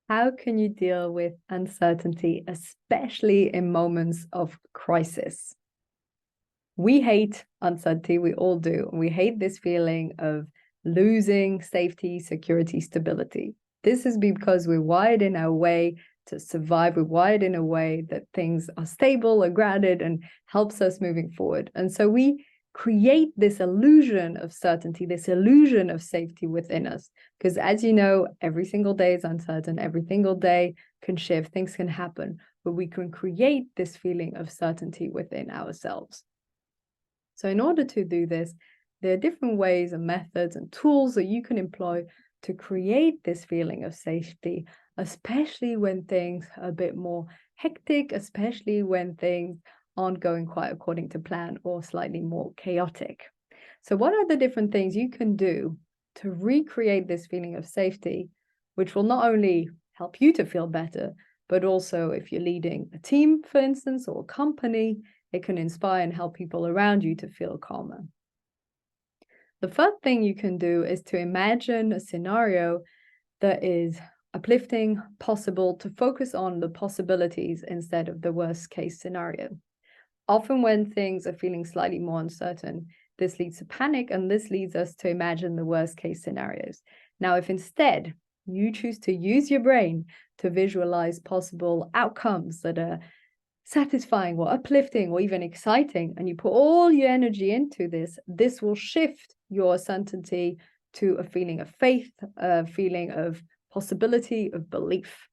How can you deal with uncertainty, especially in moments of crisis? We hate uncertainty, we all do. We hate this feeling of losing safety, security, stability. This is because we're wired in our way to survive. We're wired in a way that things are stable and grounded and helps us moving forward. And so we create this illusion of certainty, this illusion of safety within us. Because as you know, every single day is uncertain, every single day can shift, things can happen, but we can create this feeling of certainty within ourselves. So in order to do this, there are different ways and methods and tools that you can employ to create this feeling of safety, especially when things are a bit more hectic, especially when things aren't going quite according to plan or slightly more chaotic. So what are the different things you can do to recreate this feeling of safety, which will not only help you to feel better, but also if you're leading a team, for instance, or a company, it can inspire and help people around you to feel calmer. The first thing you can do is to imagine a scenario that is uplifting, possible, to focus on the possibilities instead of the worst case scenario. Often when things are feeling slightly more uncertain, this leads to panic, and this leads us to imagine the worst case scenarios. Now, if instead you choose to use your brain to visualize possible outcomes that are satisfying or uplifting or even exciting, and you put all your energy into this, this will shift your uncertainty to a feeling of faith, a feeling of possibility, of belief.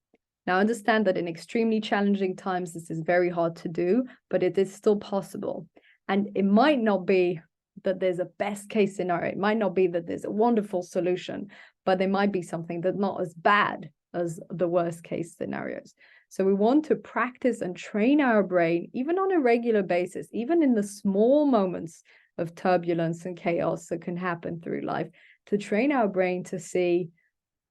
Now, understand that in extremely challenging times, this is very hard to do, but it is still possible. And it might not be that there's a best case scenario. It might not be that there's a wonderful solution, but there might be something that's not as bad as the worst case scenarios. So we want to practice and train our brain, even on a regular basis, even in the small moments of turbulence and chaos that can happen through life, to train our brain to see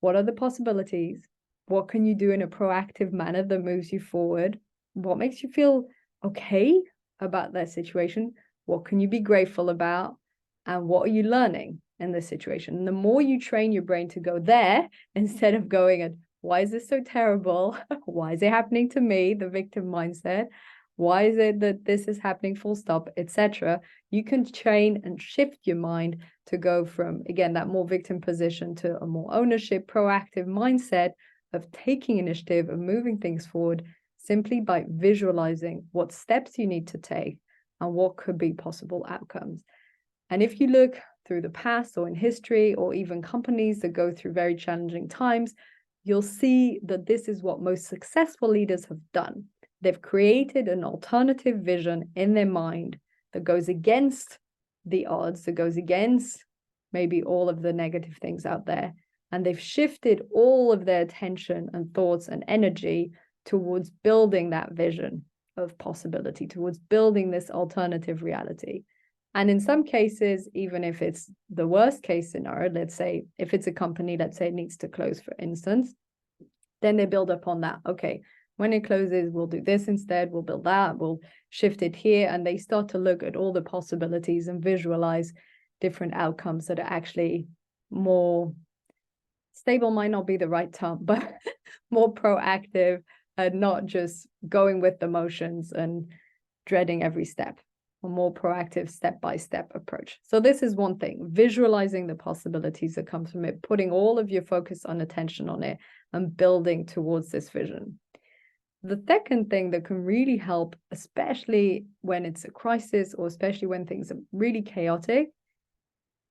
what are the possibilities, what can you do in a proactive manner that moves you forward, what makes you feel okay about that situation, what can you be grateful about, and what are you learning in this situation. And the more you train your brain to go there, instead of going at, why is this so terrible? Why is it happening to me? The victim mindset. Why is it that this is happening, full stop, etc. You can train and shift your mind to go from, again, that more victim position to a more ownership, proactive mindset of taking initiative, of moving things forward, simply by visualizing what steps you need to take and what could be possible outcomes. And if you look through the past or in history, or even companies that go through very challenging times, you'll see that this is what most successful leaders have done. They've created an alternative vision in their mind that goes against the odds, that goes against maybe all of the negative things out there. And they've shifted all of their attention and thoughts and energy towards building that vision of possibility, towards building this alternative reality. And in some cases, even if it's the worst case scenario, let's say if it's a company, let's say it needs to close, for instance, then they build upon that. Okay, when it closes, we'll do this instead, we'll build that, we'll shift it here. And they start to look at all the possibilities and visualize different outcomes that are actually more stable, might not be the right term, but more proactive and not just going with the motions and dreading every step. A more proactive step-by-step approach. So this is one thing, visualizing the possibilities that come from it, putting all of your focus and attention on it and building towards this vision. The second thing that can really help, especially when it's a crisis or especially when things are really chaotic,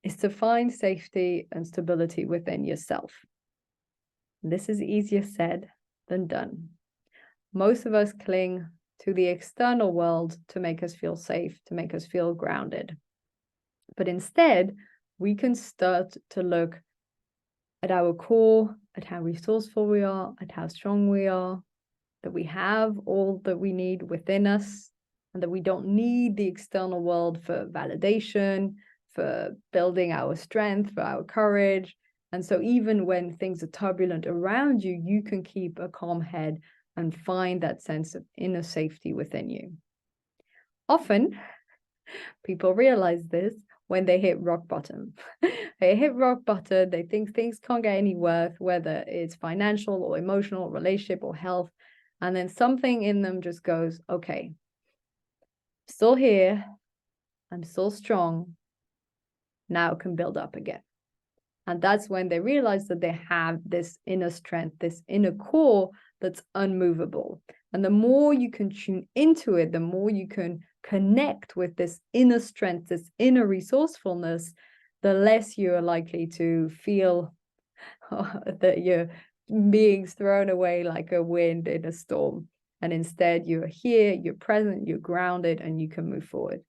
is to find safety and stability within yourself. This is easier said than done. Most of us cling to the external world to make us feel safe, to make us feel grounded. But instead, we can start to look at our core, at how resourceful we are, at how strong we are, that we have all that we need within us, and that we don't need the external world for validation, for building our strength, for our courage. And so even when things are turbulent around you, you can keep a calm head and find that sense of inner safety within you. Often, people realize this when they hit rock bottom. They hit rock bottom, they think things can't get any worse, whether it's financial or emotional, relationship or health. And then something in them just goes, okay, still here, I'm still strong, now I can build up again. And that's when they realize that they have this inner strength, this inner core that's unmovable. And the more you can tune into it, the more you can connect with this inner strength, this inner resourcefulness, the less you are likely to feel that you're being thrown away like a wind in a storm. And instead, you're here, you're present, you're grounded, and you can move forward.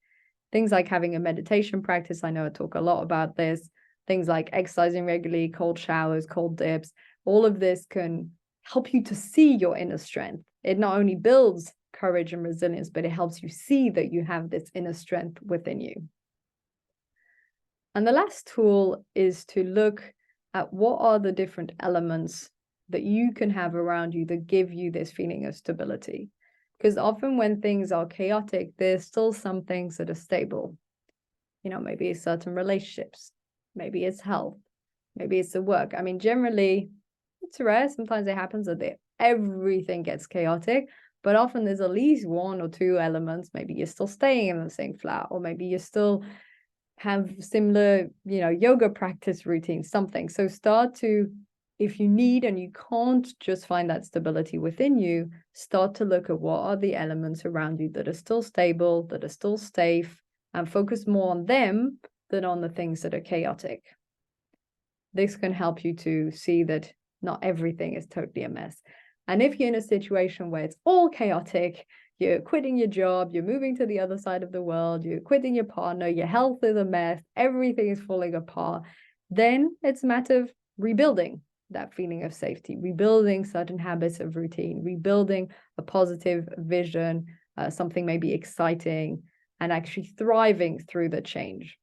Things like having a meditation practice. I know I talk a lot about this. Things like exercising regularly, cold showers, cold dips, all of this can help you to see your inner strength. It not only builds courage and resilience, but it helps you see that you have this inner strength within you. And the last tool is to look at what are the different elements that you can have around you that give you this feeling of stability. Because often when things are chaotic, there's still some things that are stable. You know, maybe it's certain relationships. Maybe it's health, maybe it's the work. I mean, generally, it's rare. Sometimes it happens that everything gets chaotic, but often there's at least one or two elements. Maybe you're still staying in the same flat, or maybe you still have similar, yoga practice routines, something. So start to, if you need and you can't just find that stability within you, start to look at what are the elements around you that are still stable, that are still safe, and focus more on them than on the things that are chaotic. This can help you to see that not everything is totally a mess. And if you're in a situation where it's all chaotic, you're quitting your job, you're moving to the other side of the world, you're quitting your partner, your health is a mess, everything is falling apart, then it's a matter of rebuilding that feeling of safety, rebuilding certain habits of routine, rebuilding a positive vision, something maybe exciting, and actually thriving through the change.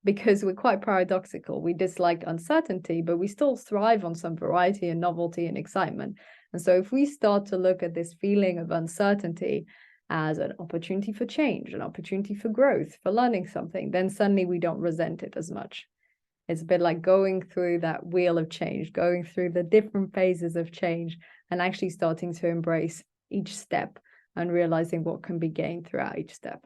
Because we're quite paradoxical. We dislike uncertainty, but we still thrive on some variety and novelty and excitement. And so if we start to look at this feeling of uncertainty as an opportunity for change, an opportunity for growth, for learning something, then suddenly we don't resent it as much. It's a bit like going through that wheel of change, going through the different phases of change, and actually starting to embrace each step and realizing what can be gained throughout each step.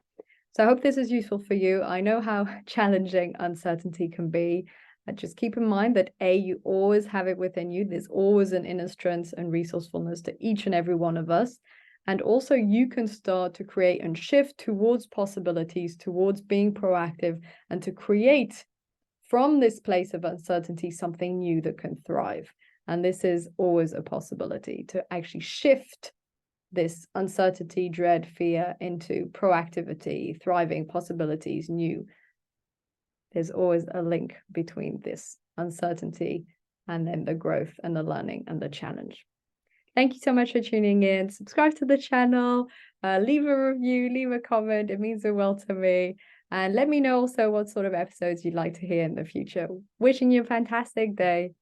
So I hope this is useful for you. I know how challenging uncertainty can be. Just keep in mind that you always have it within you. There's always an inner strength and resourcefulness to each and every one of us. And also you can start to create and shift towards possibilities, towards being proactive, and to create from this place of uncertainty something new that can thrive. And this is always a possibility, to actually shift this uncertainty, dread, fear into proactivity, thriving, possibilities, new. There's always a link between this uncertainty and then the growth and the learning and the challenge. Thank you so much for tuning in. Subscribe to the channel, leave a review, leave a comment. It means the world to me. And let me know also what sort of episodes you'd like to hear in the future. Wishing you a fantastic day.